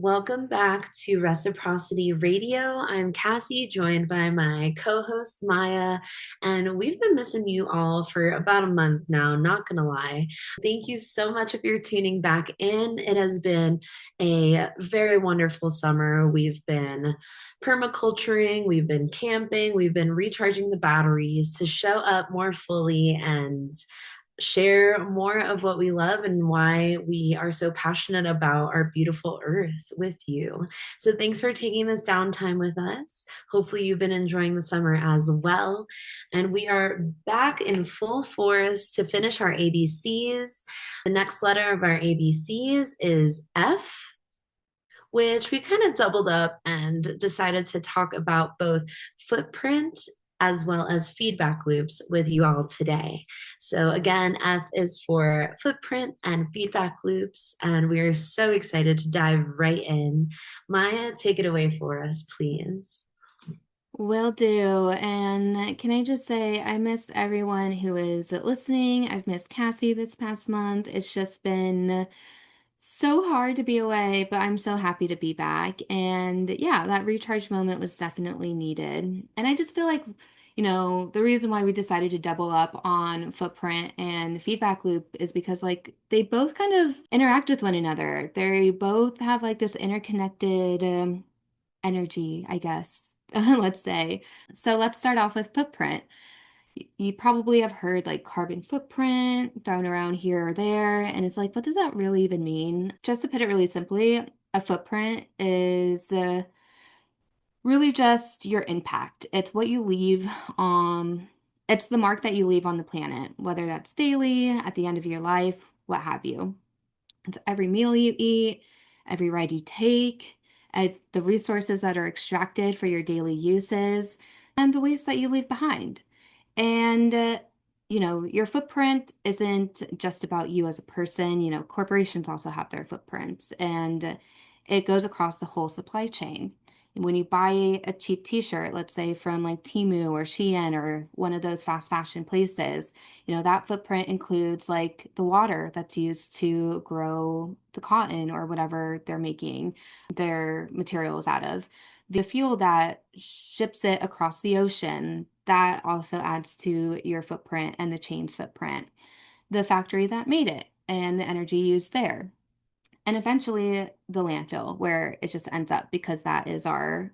Welcome back to Reciprocity Radio. I'm Cassie, joined by my co host Maya, and we've been missing you all for about a month now, not gonna lie. Thank you so much if you're tuning back in. It has been a very wonderful summer. We've been permaculturing, we've been camping, we've been recharging the batteries to show up more fully and share more of what we love and why we are so passionate about our beautiful earth with you. So, thanks for taking this downtime with us. Hopefully, you've been enjoying the summer as well. And we are back in full force to finish our ABCs. The next letter of our ABCs is F, which we kind of doubled up and decided to talk about both footprint as well as feedback loops with you all today. So, again, F is for footprint and feedback loops, and we are so excited to dive right in. Maya, take it away for us, please. Will do. And can I just say, I missed everyone who is listening. I've missed Cassie this past month. It's just been so hard to be away, but I'm so happy to be back. And yeah, that recharge moment was definitely needed. And I just feel like, the reason why we decided to double up on footprint and feedback loop is because like they both kind of interact with one another. They both have like this interconnected energy, I guess, let's say. So let's start off with footprint. You probably have heard like carbon footprint thrown around here or there, and it's like, what does that really even mean? Just to put it really simply, a footprint is really just your impact. It's what you leave on, it's the mark that you leave on the planet, whether that's daily, at the end of your life, what have you. It's every meal you eat, every ride you take, the resources that are extracted for your daily uses, and the waste that you leave behind. And, your footprint isn't just about you as a person. Corporations also have their footprints, and it goes across the whole supply chain. And when you buy a cheap t-shirt, let's say from like Temu or Shein or one of those fast fashion places, that footprint includes like the water that's used to grow the cotton or whatever they're making their materials out of. The fuel that ships it across the ocean, that also adds to your footprint and the chain's footprint. The factory that made it and the energy used there. And eventually the landfill where it just ends up because that is our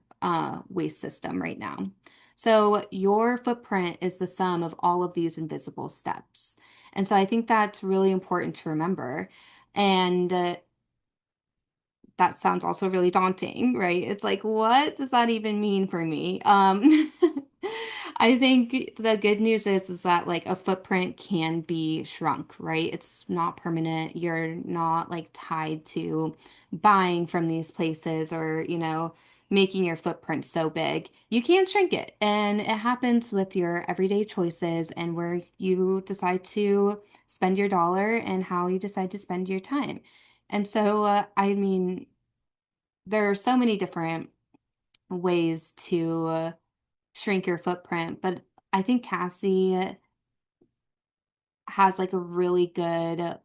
waste system right now. So your footprint is the sum of all of these invisible steps. And so I think that's really important to remember. And that sounds also really daunting, right? It's like, what does that even mean for me? I think the good news is that like a footprint can be shrunk, right? It's not permanent. You're not like tied to buying from these places or, making your footprint so big. You can shrink it, and it happens with your everyday choices and where you decide to spend your dollar and how you decide to spend your time. And so, I mean, there are so many different ways to shrink your footprint, but I think Cassie has like a really good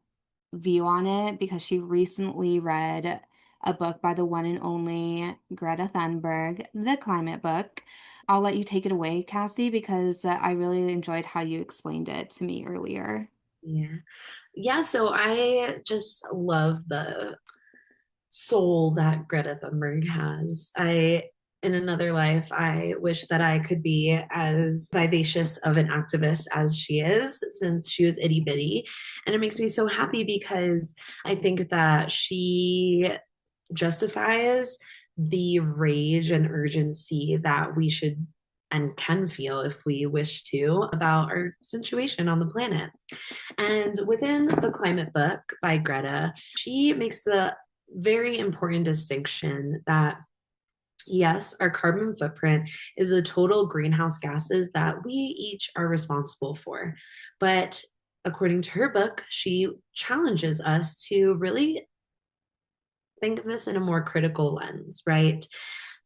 view on it because she recently read a book by the one and only Greta Thunberg, the climate book. I'll let you take it away, Cassie, because I really enjoyed how you explained it to me earlier. Yeah. Yeah, so I just love the soul that Greta Thunberg has. In another life, I wish that I could be as vivacious of an activist as she is, since she was itty bitty. And it makes me so happy because I think that she justifies the rage and urgency that we should and can feel if we wish to about our situation on the planet. And within the climate book by Greta, she makes the very important distinction that yes, our carbon footprint is the total greenhouse gases that we each are responsible for. But according to her book, she challenges us to really think of this in a more critical lens, right?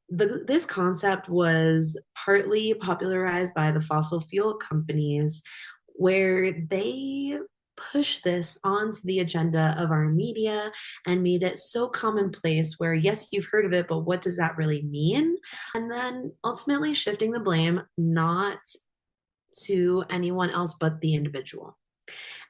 This concept was partly popularized by the fossil fuel companies, where they push this onto the agenda of our media and made it so commonplace where, yes, you've heard of it, but what does that really mean? And then ultimately shifting the blame not to anyone else but the individual.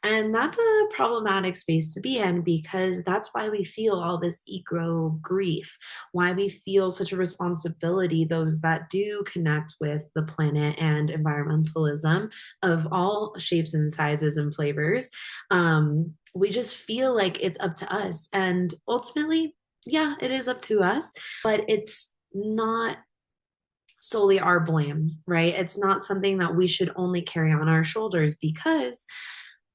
And that's a problematic space to be in because that's why we feel all this eco grief, why we feel such a responsibility, those that do connect with the planet and environmentalism of all shapes and sizes and flavors. We just feel like it's up to us. And ultimately, yeah, it is up to us, but it's not solely our blame, right? It's not something that we should only carry on our shoulders because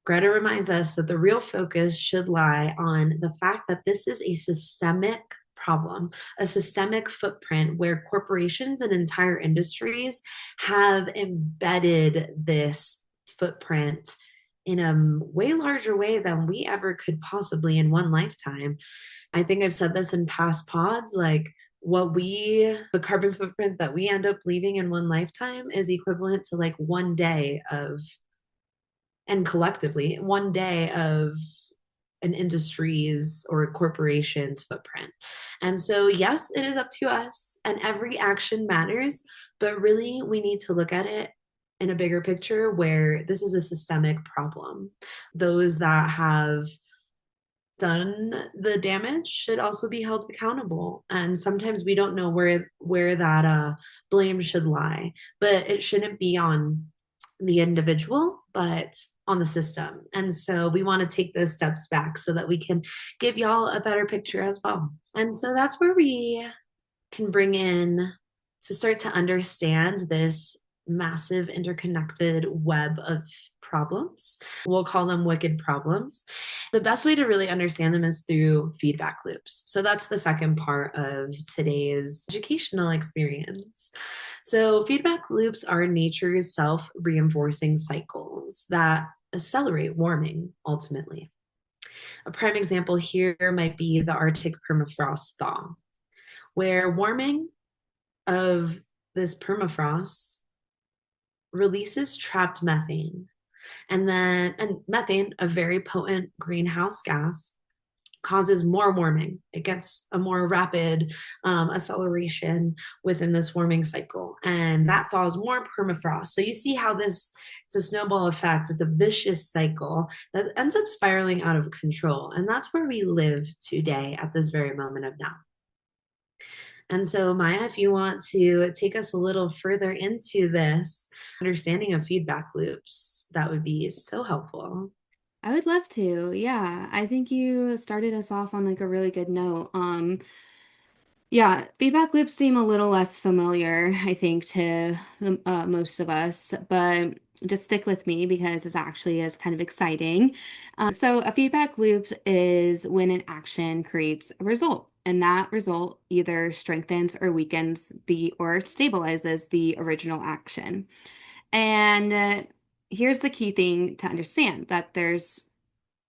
Greta reminds us that the real focus should lie on the fact that this is a systemic problem, a systemic footprint where corporations and entire industries have embedded this footprint in a way larger way than we ever could possibly in one lifetime. I think I've said this in past pods, like the carbon footprint that we end up leaving in one lifetime is equivalent to like one day of, and collectively, one day of an industry's or a corporation's footprint. And so, yes, it is up to us, and every action matters, but really, we need to look at it in a bigger picture where this is a systemic problem. Those that have done the damage should also be held accountable, and sometimes we don't know where that blame should lie, but it shouldn't be on the individual but on the system. And so we want to take those steps back so that we can give y'all a better picture as well. And so that's where we can bring in to start to understand this massive interconnected web of problems. We'll call them wicked problems. The best way to really understand them is through feedback loops. So that's the second part of today's educational experience. So, feedback loops are nature's self reinforcing cycles that accelerate warming ultimately. A prime example here might be the Arctic permafrost thaw, where warming of this permafrost releases trapped methane. And methane, a very potent greenhouse gas, causes more warming. It gets a more rapid acceleration within this warming cycle, and that thaws more permafrost. So you see how it's a snowball effect. It's a vicious cycle that ends up spiraling out of control, and that's where we live today at this very moment of now. And so, Maya, if you want to take us a little further into this understanding of feedback loops, that would be so helpful. I would love to. Yeah, I think you started us off on like a really good note. Yeah, feedback loops seem a little less familiar, I think, to most of us, but just stick with me because it actually is kind of exciting. So, a feedback loop is when an action creates a result, and that result either strengthens or weakens or stabilizes the original action. And here's the key thing to understand that there's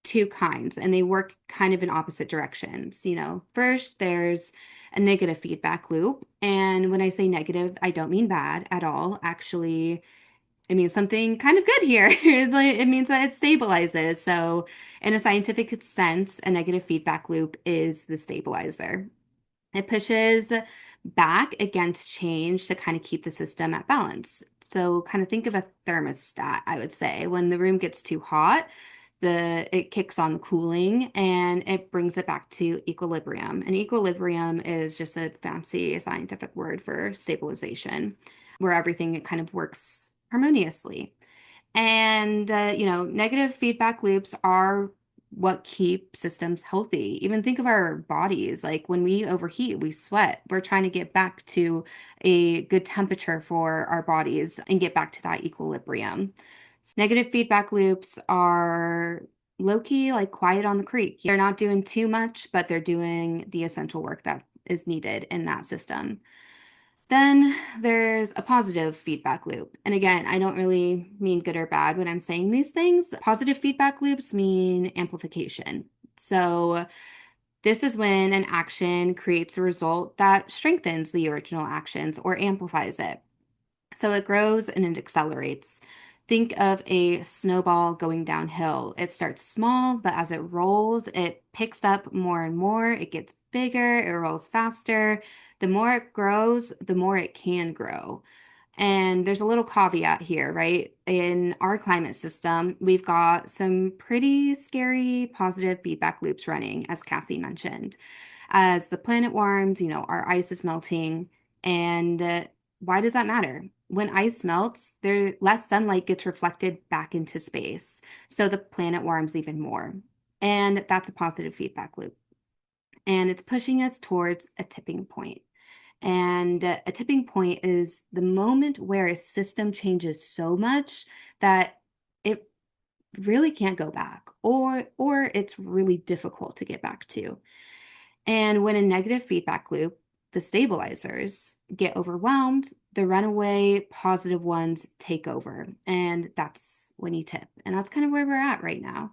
two kinds and they work kind of in opposite directions. First, there's a negative feedback loop. And when I say negative, I don't mean bad at all. Actually, it means something kind of good here. It means that it stabilizes. So, in a scientific sense, a negative feedback loop is the stabilizer. It pushes back against change to kind of keep the system at balance. So kind of think of a thermostat, I would say. When the room gets too hot, it kicks on the cooling and it brings it back to equilibrium. And equilibrium is just a fancy scientific word for stabilization, where everything kind of works harmoniously. And, negative feedback loops are what keep systems healthy. Even think of our bodies. Like when we overheat, we sweat. We're trying to get back to a good temperature for our bodies and get back to that equilibrium. Negative feedback loops are low key, like quiet on the creek. They're not doing too much, but they're doing the essential work that is needed in that system. Then there's a positive feedback loop. And again, I don't really mean good or bad when I'm saying these things. Positive feedback loops mean amplification. So this is when an action creates a result that strengthens the original actions or amplifies it. So it grows and it accelerates. Think of a snowball going downhill. It starts small, but as it rolls, it picks up more and more. It gets bigger, it rolls faster. The more it grows, the more it can grow. And there's a little caveat here, right? In our climate system, we've got some pretty scary positive feedback loops running, as Cassie mentioned. As the planet warms, our ice is melting. And why does that matter? When ice melts, there less sunlight gets reflected back into space. So the planet warms even more. And that's a positive feedback loop. And it's pushing us towards a tipping point. And a tipping point is the moment where a system changes so much that it really can't go back, or it's really difficult to get back to. And when a negative feedback loop, the stabilizers, get overwhelmed, the runaway positive ones take over. And that's when you tip. And that's kind of where we're at right now.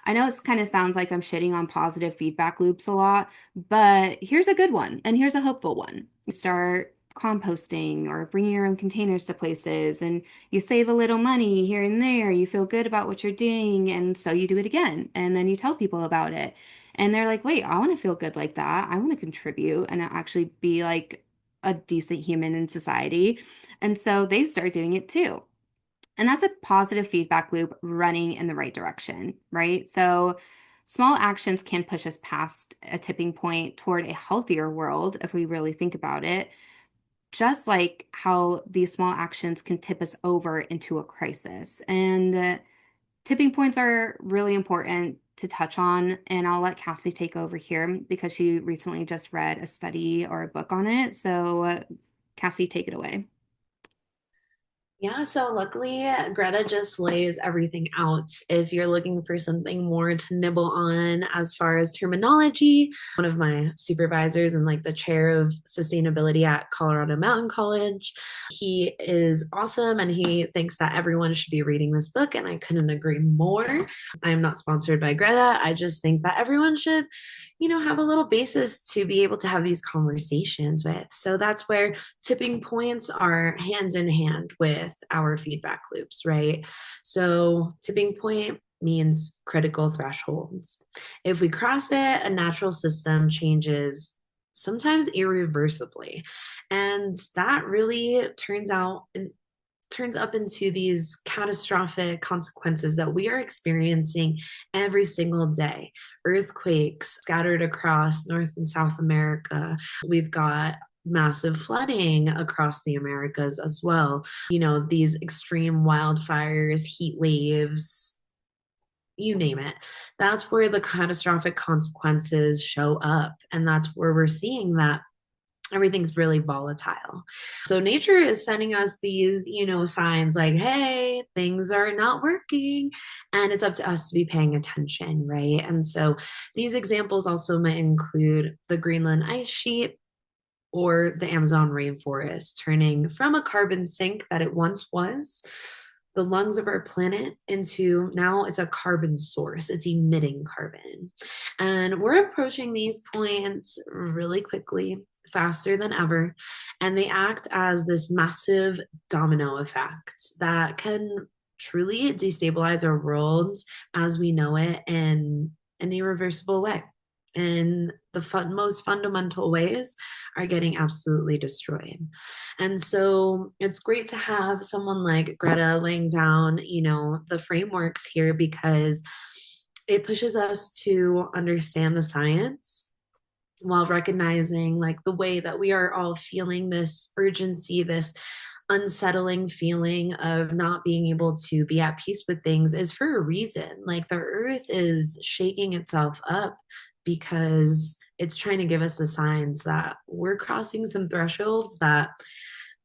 I know it kind of sounds like I'm shitting on positive feedback loops a lot, but here's a good one, and here's a hopeful one. You start composting or bringing your own containers to places, and you save a little money here and there. You feel good about what you're doing, and so you do it again, and then you tell people about it. And they're like, wait, I want to feel good like that. I want to contribute and actually be like a decent human in society. And so they start doing it too. And that's a positive feedback loop running in the right direction, right? So small actions can push us past a tipping point toward a healthier world if we really think about it, just like how these small actions can tip us over into a crisis. And tipping points are really important to touch on. And I'll let Cassie take over here because she recently just read a study or a book on it. So, Cassie, take it away. Yeah, so luckily, Greta just lays everything out. If you're looking for something more to nibble on as far as terminology, one of my supervisors and like the chair of sustainability at Colorado Mountain College, he is awesome and he thinks that everyone should be reading this book, and I couldn't agree more. I am not sponsored by Greta. I just think that everyone should, have a little basis to be able to have these conversations with. So that's where tipping points are hands in hand with our feedback loops, right? So, tipping point means critical thresholds. If we cross it, a natural system changes sometimes irreversibly. And that really turns up into these catastrophic consequences that we are experiencing every single day. Earthquakes scattered across North and South America. We've got massive flooding across the Americas as well. These extreme wildfires, heat waves, you name it. That's where the catastrophic consequences show up. And that's where we're seeing that everything's really volatile. So nature is sending us these, signs like, hey, things are not working. And it's up to us to be paying attention, right? And so these examples also might include the Greenland ice sheet or the Amazon rainforest, turning from a carbon sink that it once was, the lungs of our planet, into now it's a carbon source. It's emitting carbon. And we're approaching these points really quickly, faster than ever. And they act as this massive domino effect that can truly destabilize our world as we know it in an irreversible way. And the most fundamental ways are getting absolutely destroyed. And so it's great to have someone like Greta laying down, the frameworks here, because it pushes us to understand the science while recognizing like the way that we are all feeling this urgency, this unsettling feeling of not being able to be at peace with things is for a reason. Like the earth is shaking itself up because it's trying to give us the signs that we're crossing some thresholds that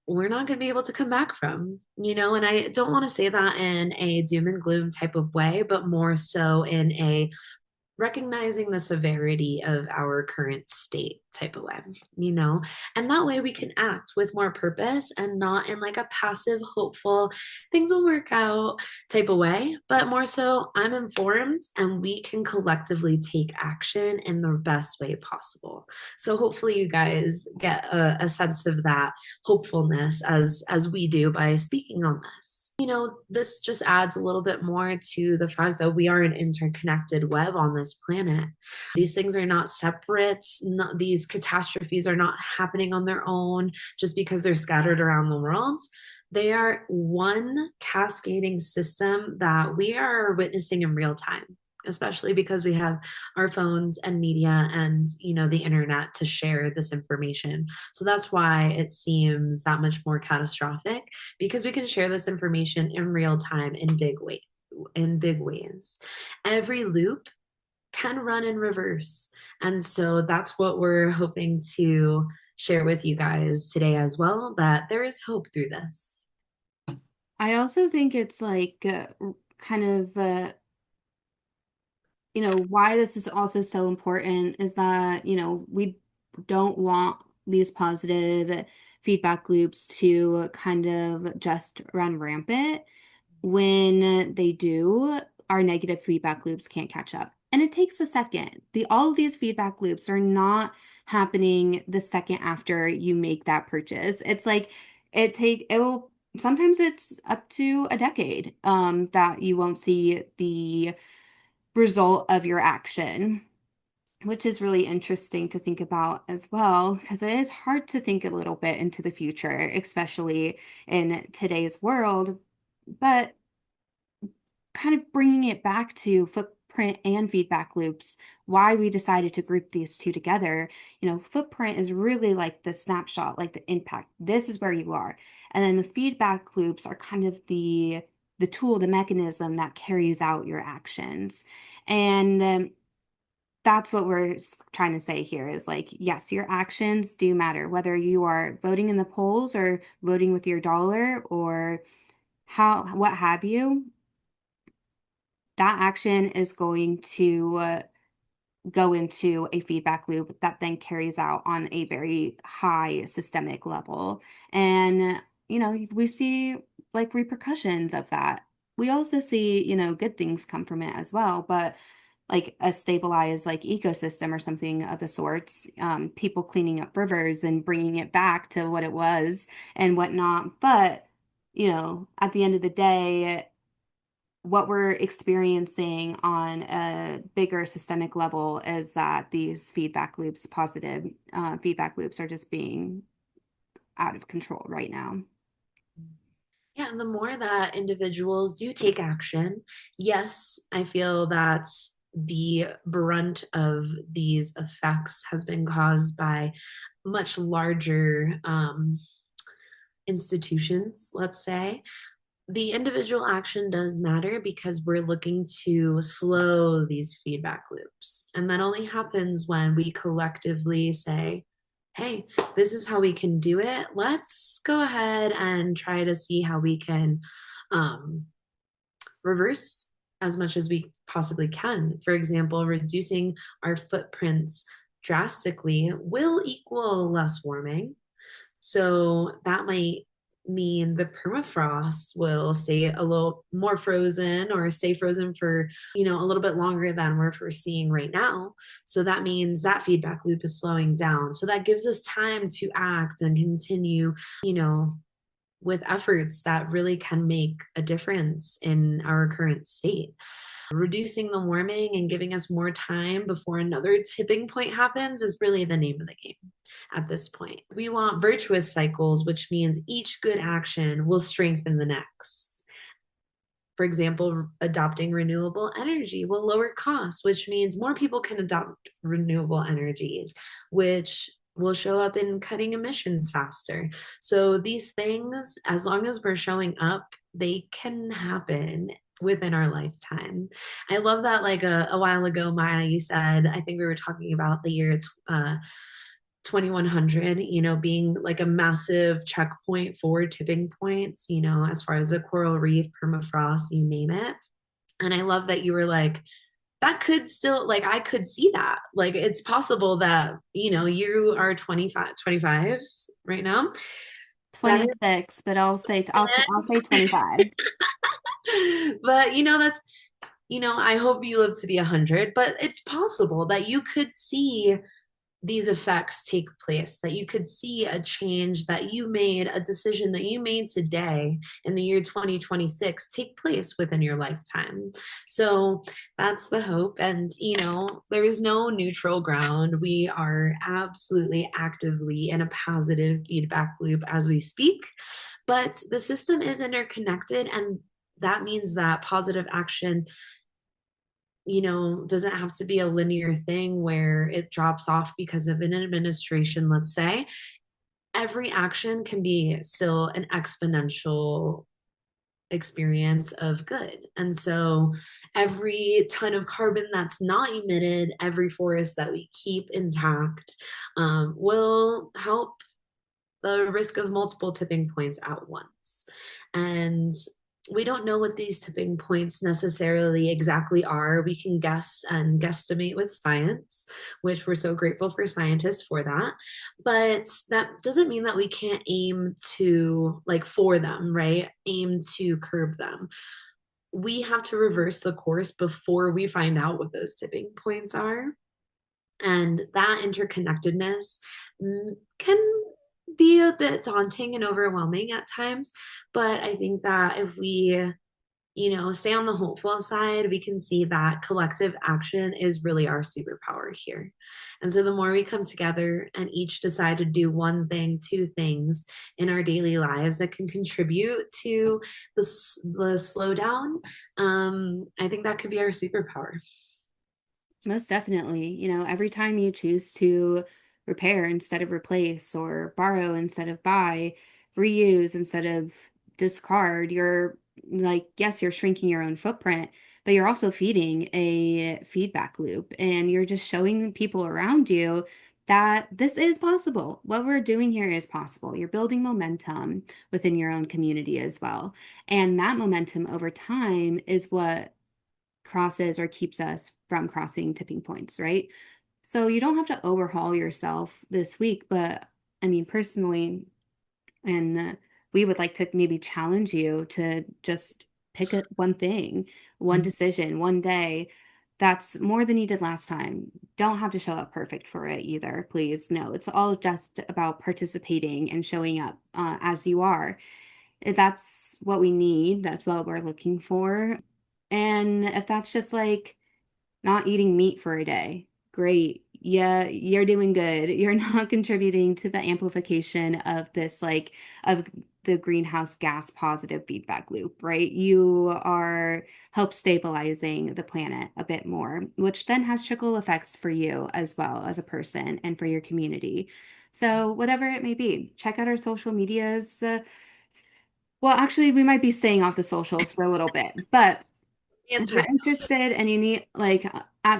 we're not going to be able to come back from, and I don't want to say that in a doom and gloom type of way, but more so in a recognizing the severity of our current state. type of way, you know? And that way we can act with more purpose and not in like a passive, hopeful, things will work out type of way, but more so I'm informed and we can collectively take action in the best way possible. So hopefully you guys get a sense of that hopefulness as we do by speaking on this. You know, this just adds a little bit more to the fact that we are an interconnected web on this planet. These things are not separate. These catastrophes are not happening on their own just because they're scattered around the world. They are one cascading system that we are witnessing in real time, especially because we have our phones and media and the internet to share this information. So that's why it seems that much more catastrophic, because we can share this information in real time in big ways. Every loop can run in reverse. And so that's what we're hoping to share with you guys today as well, that there is hope through this. I also think it's like kind of why this is also so important is that, we don't want these positive feedback loops to kind of just run rampant. When they do, our negative feedback loops can't catch up. And it takes a second. All of these feedback loops are not happening the second after you make that purchase. It's like it'll sometimes it's up to a decade that you won't see the result of your action, which is really interesting to think about as well, because it is hard to think a little bit into the future, especially in today's world. But kind of bringing it back to footprint and feedback loops, why we decided to group these two together. Footprint is really like the snapshot, like the impact. This is where you are. And then the feedback loops are kind of the tool, the mechanism that carries out your actions. And that's what we're trying to say here is like, yes, your actions do matter, whether you are voting in the polls or voting with your dollar or what have you. That action is going to go into a feedback loop that then carries out on a very high systemic level. And, we see like repercussions of that. We also see, good things come from it as well, but like a stabilized like ecosystem or something of the sorts, people cleaning up rivers and bringing it back to what it was and whatnot. But, at the end of the day, what we're experiencing on a bigger systemic level is that these feedback loops, positive feedback loops, are just being out of control right now. Yeah, and the more that individuals do take action, yes, I feel that the brunt of these effects has been caused by much larger institutions, let's say. The individual action does matter because we're looking to slow these feedback loops. And that only happens when we collectively say, hey, this is how we can do it. Let's go ahead and try to see how we can um, reverse as much as we possibly can. For example, reducing our footprints drastically will equal less warming. So that might mean the permafrost will stay a little more frozen or stay frozen for, a little bit longer than we're foreseeing right now. So that means that feedback loop is slowing down. So that gives us time to act and continue, with efforts that really can make a difference in our current state. Reducing the warming and giving us more time before another tipping point happens is really the name of the game at this point. We want virtuous cycles, which means each good action will strengthen the next. For example, adopting renewable energy will lower costs, which means more people can adopt renewable energies, which will show up in cutting emissions faster. So these things, as long as we're showing up, they can happen within our lifetime. I love that, like a while ago, Maya, you said, I think we were talking about the year 2100, being like a massive checkpoint for tipping points, as far as the coral reef, permafrost, you name it. And I love that you were like, that could still, like, I could see that. Like, it's possible that, you are 25 right now. That 26, but I'll say 25. is, but I hope you live to be 100, but it's possible that you could see these effects take place, that you could see a change that you made, a decision that you made today in the year 2026 take place within your lifetime. So that's the hope. And, there is no neutral ground. We are absolutely actively in a positive feedback loop as we speak, but the system is interconnected. And that means that positive action doesn't have to be a linear thing where it drops off because of an administration, let's say. Every action can be still an exponential experience of good. And so every ton of carbon that's not emitted, every forest that we keep intact, will help the risk of multiple tipping points at once. And we don't know what these tipping points necessarily exactly are. We can guess and guesstimate with science, which we're so grateful for scientists for that. But that doesn't mean that we can't aim to, like, for them, right? Aim to curb them. We have to reverse the course before we find out what those tipping points are. And that interconnectedness can be a bit daunting and overwhelming at times. But I think that if we, stay on the hopeful side, we can see that collective action is really our superpower here. And so the more we come together and each decide to do one thing, two things in our daily lives that can contribute to the slowdown, I think that could be our superpower. Most definitely. Every time you choose to repair instead of replace, or borrow instead of buy, reuse instead of discard, you're like, yes, you're shrinking your own footprint, but you're also feeding a feedback loop, and you're just showing people around you that this is possible. What we're doing here is possible. You're building momentum within your own community as well. And that momentum over time is what crosses or keeps us from crossing tipping points, right? So you don't have to overhaul yourself this week, but I mean, personally, and we would like to maybe challenge you to just pick one thing, one decision, one day. That's more than you did last time. Don't have to show up perfect for it either, please. No, it's all just about participating and showing up as you are. That's what we need. That's what we're looking for. And if that's just like not eating meat for a day, great. Yeah, you're doing good. You're not contributing to the amplification of this, like, of the greenhouse gas positive feedback loop, right? You are help stabilizing the planet a bit more, which then has trickle effects for you as well as a person and for your community. So, whatever it may be, check out our social medias. Well, actually, we might be staying off the socials for a little bit, but if Anti. you're interested and you need, like,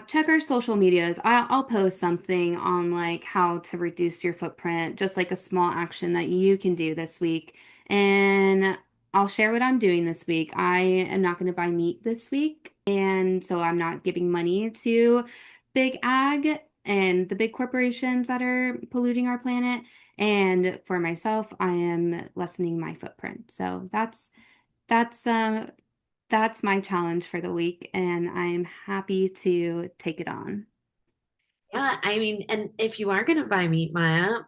check our social medias. I'll post something on like how to reduce your footprint, just like a small action that you can do this week. And I'll share what I'm doing this week. I am not going to buy meat this week, and so I'm not giving money to big ag and the big corporations that are polluting our planet. And for myself, I am lessening my footprint. So that's that's my challenge for the week, and I'm happy to take it on. Yeah, I mean, and if you are going to buy meat, Maya,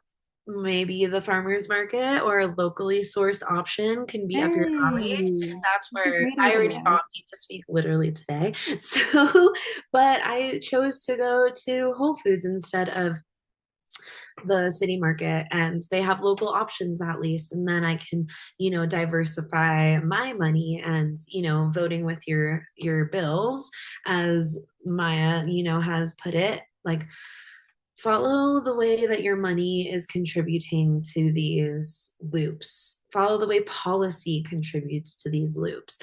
maybe the farmer's market or a locally sourced option can be up your alley. Hey, That's that's a where great I already idea. bought meat this week, literally today. So, but I chose to go to Whole Foods instead of the city market, and they have local options at least. And then I can, diversify my money and, voting with your bills, as Maya, has put it. Like, follow the way that your money is contributing to these loops. Follow the way policy contributes to these loops.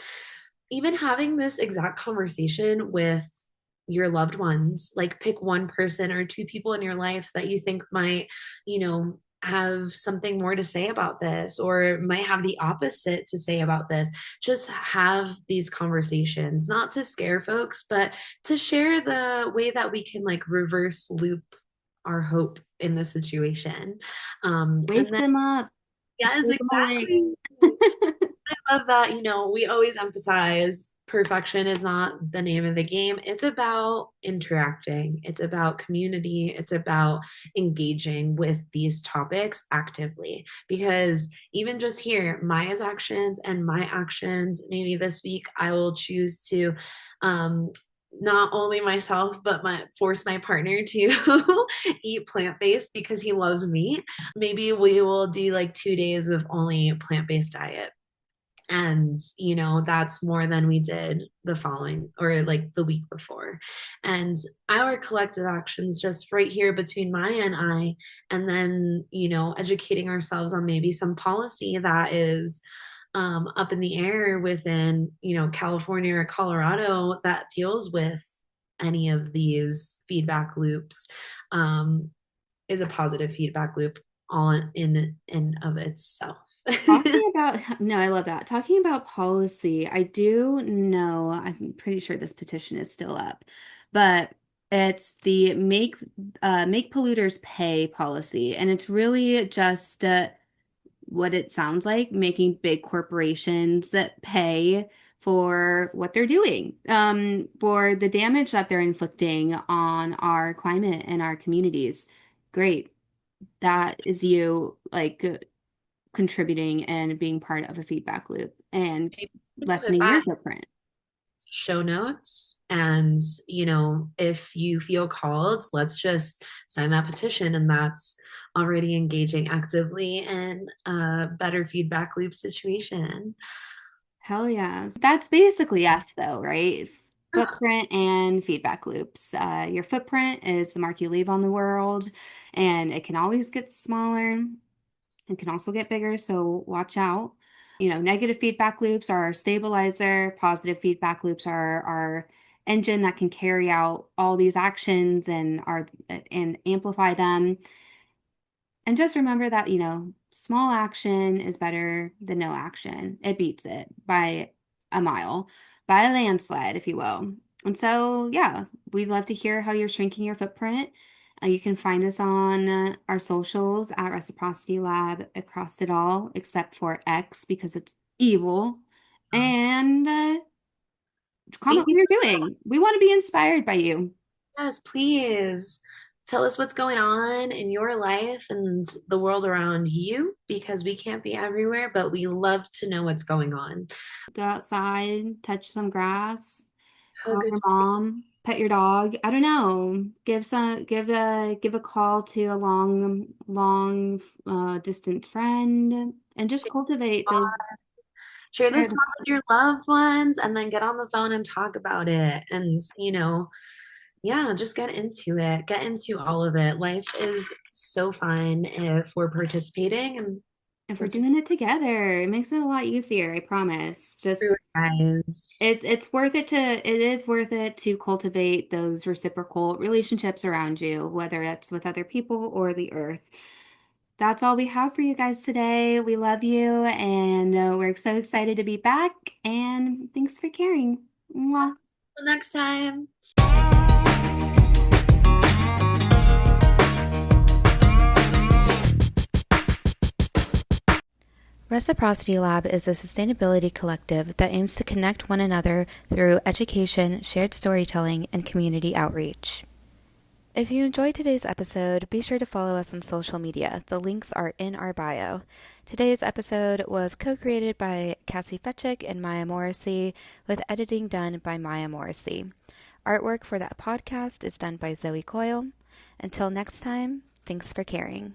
Even having this exact conversation with your loved ones, like pick one person or two people in your life that you think might, you know, have something more to say about this or might have the opposite to say about this. Just have these conversations, not to scare folks, but to share the way that we can like reverse loop our hope in the situation. And Wake then, them up. Just yes, wake them awake. exactly. I love that, we always emphasize perfection is not the name of the game. It's about interacting, it's about community, it's about engaging with these topics actively. Because even just here, Maya's actions and my actions, maybe this week I will choose to not only myself but force my partner to eat plant-based because he loves meat. Maybe we will do like 2 days of only plant-based diet, and that's more than we did the following or like the week before. And our collective actions just right here between Maya and I, and then educating ourselves on maybe some policy that is up in the air within California or Colorado that deals with any of these feedback loops, is a positive feedback loop all in of itself. Talking about, no, I love that. Talking about policy, I do know, I'm pretty sure this petition is still up, but it's the make polluters pay policy. And it's really just what it sounds like, making big corporations that pay for what they're doing, for the damage that they're inflicting on our climate and our communities. Great. That is you like contributing and being part of a feedback loop and Maybe put lessening that your footprint. show notes, and if you feel called, let's just sign that petition, and that's already engaging actively in a better feedback loop situation. Hell yeah. That's basically F though, right? Footprint and feedback loops. Your footprint is the mark you leave on the world, and it can always get smaller. It can also get bigger, so watch out. Negative feedback loops are our stabilizer, positive feedback loops are our engine that can carry out all these actions and amplify them. And just remember that, small action is better than no action. It beats it by a mile, by a landslide, if you will. And so, yeah, we'd love to hear how you're shrinking your footprint. You can find us on our socials at Reciprocity Lab across it all, except for X because it's evil. And Thank comment what you. you're doing. We want to be inspired by you. Yes, please tell us what's going on in your life and the world around you, because we can't be everywhere, but we love to know what's going on. Go outside, touch some grass, Hug call a your mom, pet your dog. I don't know. Give a call to a long distant friend and just cultivate those. share this Share time with your loved ones, and then get on the phone and talk about it. And yeah, just get into it, get into all of it. Life is so fun if we're participating, and if we're that's doing it together. It makes it a lot easier, I promise. true, Just guys. it's worth it is worth it to cultivate those reciprocal relationships around you, whether it's with other people or the earth. That's all we have for you guys today. We love you and we're so excited to be back. And thanks for caring. Mwah. Till next time. Reciprocity Lab is a sustainability collective that aims to connect one another through education, shared storytelling, and community outreach. If you enjoyed today's episode, be sure to follow us on social media. The links are in our bio. Today's episode was co-created by Cassie Fetchick and Maya Morrissey, with editing done by Maya Morrissey. Artwork for that podcast is done by Zoe Coyle. Until next time, thanks for caring.